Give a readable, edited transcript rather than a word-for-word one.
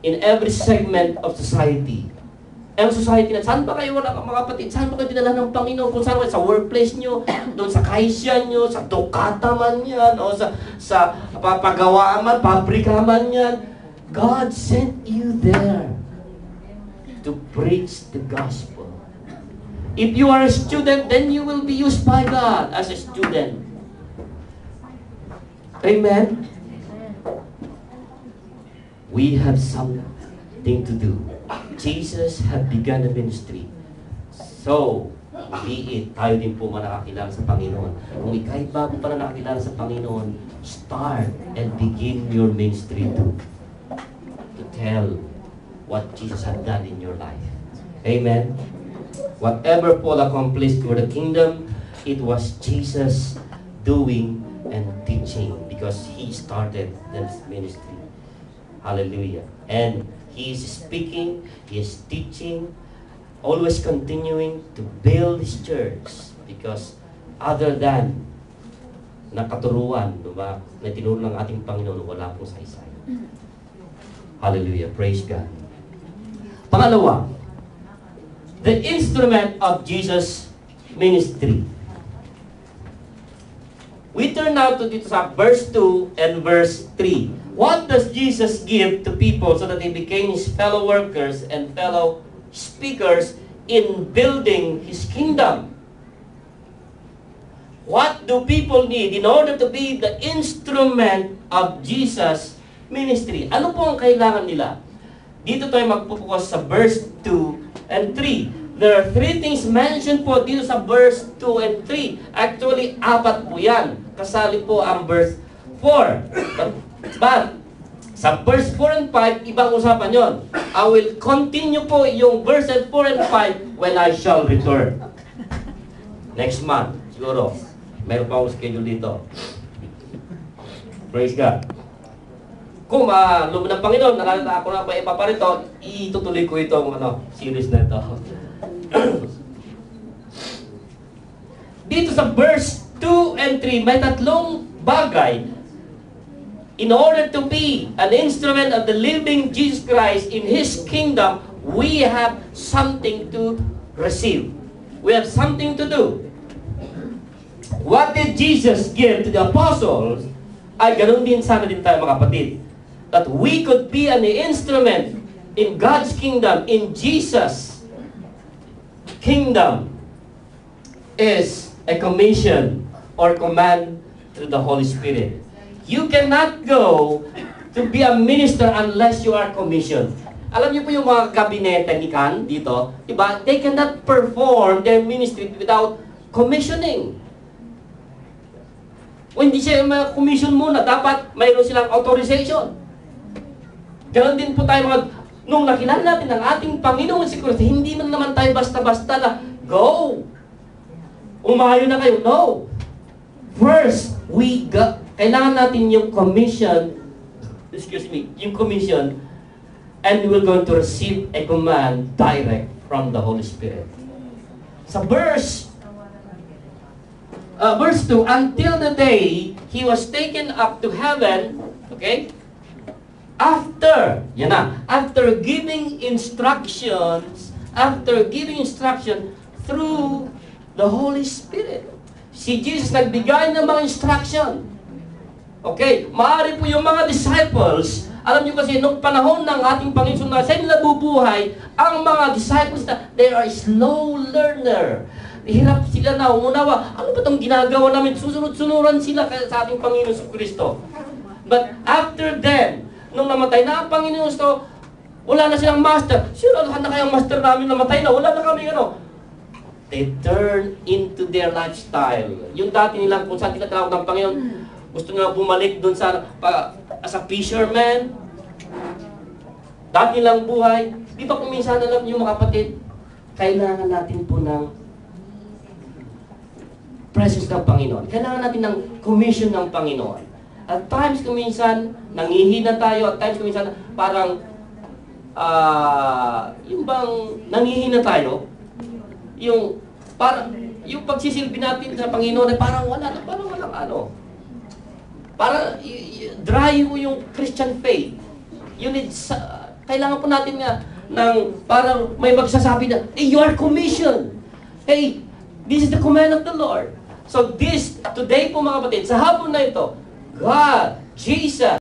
in every segment of society. Ang society na, saan ba kayo mga kapatid? Saan ba kayo dinala ng Panginoon? Kung saan kayo? Sa workplace nyo, doon sa kaisya nyo, sa Ducata man yan, o sa papagawa man, pabrika man yan. God sent you there to preach the gospel. If you are a student, then you will be used by God as a student. Amen? We have something to do. Jesus had begun a ministry. So, be it, tayo din po manakakilala sa Panginoon. Kung ikaw'y bago pa na nakakilala sa Panginoon, start and begin your ministry to tell what Jesus had done in your life. Amen? Whatever Paul accomplished for the kingdom, it was Jesus doing and teaching because he started this ministry. Hallelujah. And he is speaking, he is teaching, always continuing to build his church because other than nakaturuan, diba, na tinuro ng ating Panginoon, wala pong saysay. Hallelujah. Praise God. Pangalawa, the instrument of Jesus' ministry. We turn now to dito sa verse 2 and verse 3. What does Jesus give to people so that they became his fellow workers and fellow speakers in building his kingdom? What do people need in order to be the instrument of Jesus' ministry? Ano po ang kailangan nila? Dito tayo magpupukas sa verse 2 and 3. There are three things mentioned po dito sa verse 2 and 3. Actually, 4 po yan. Kasali po ang verse 4. But sa verse 4 and 5, ibang usapan yon. I will continue po yung verses 4 and 5 when I shall return. Next month, siguro. Meron pa akong schedule dito. Praise God. Kung loob ng Panginoon, nakalata ako na pa ipa pa rito, itutuloy ko itong series na ito. Dito sa verse 2 and 3, may tatlong bagay. In order to be an instrument of the living Jesus Christ in His kingdom, we have something to receive. We have something to do. What did Jesus give to the apostles? Ay ganun din sana din tayo mga kapatid. That we could be an instrument in God's kingdom, in Jesus' kingdom, is a commission or command through the Holy Spirit. You cannot go to be a minister unless you are commissioned. Alam niyo po yung mga kabinete ni Kan dito, diba? They cannot perform their ministry without commissioning. Kung hindi siya commission muna, dapat mayroon silang authorization. Ganon din po tayo nung nakilala natin ang ating Panginoon si Kristo, hindi man naman tayo basta-basta na, go! Umayo na kayo. No! First, kailangan natin yung commission, yung commission, and we're going to receive a command direct from the Holy Spirit. Sa verse 2, until the day He was taken up to heaven, okay? After giving instructions through the Holy Spirit. Si Jesus nagbigay ng mga instruction. Okay, maaari po yung mga disciples, alam niyo kasi nung panahon ng ating Panginoon na sa nabubuhay, ang mga disciples na they are slow learner. Hirap sila na umunawa. Ano ba itong ginagawa namin? Susunod-sunuran sila sa ating Panginoon sa Kristo. But after them, nung namatay na ang Panginoon Kristo, wala na silang master. Sino na kayang master namin namatay na? Wala na kami They turn into their lifestyle. Yung dati nilang kung saan tinatawag ng Panginoon, gusto nila bumalik doon as a fisherman. Dati nilang buhay. Di ba kung minsan alam niyo mga kapatid, kailangan natin po ng presence ng Panginoon. Kailangan natin ng commission ng Panginoon. At times kung minsan, nangihina tayo. At times kung minsan, parang, yung bang nangihina tayo, yung pagsisilbi natin sa Panginoon ay parang walang parang dry mo yung Christian faith. You need Kailangan po natin nga ng parang may magsasabi na, hey, you are commissioned. Hey, this is the command of the Lord. So today po mga kapatid, sa hapon na ito, God, Jesus,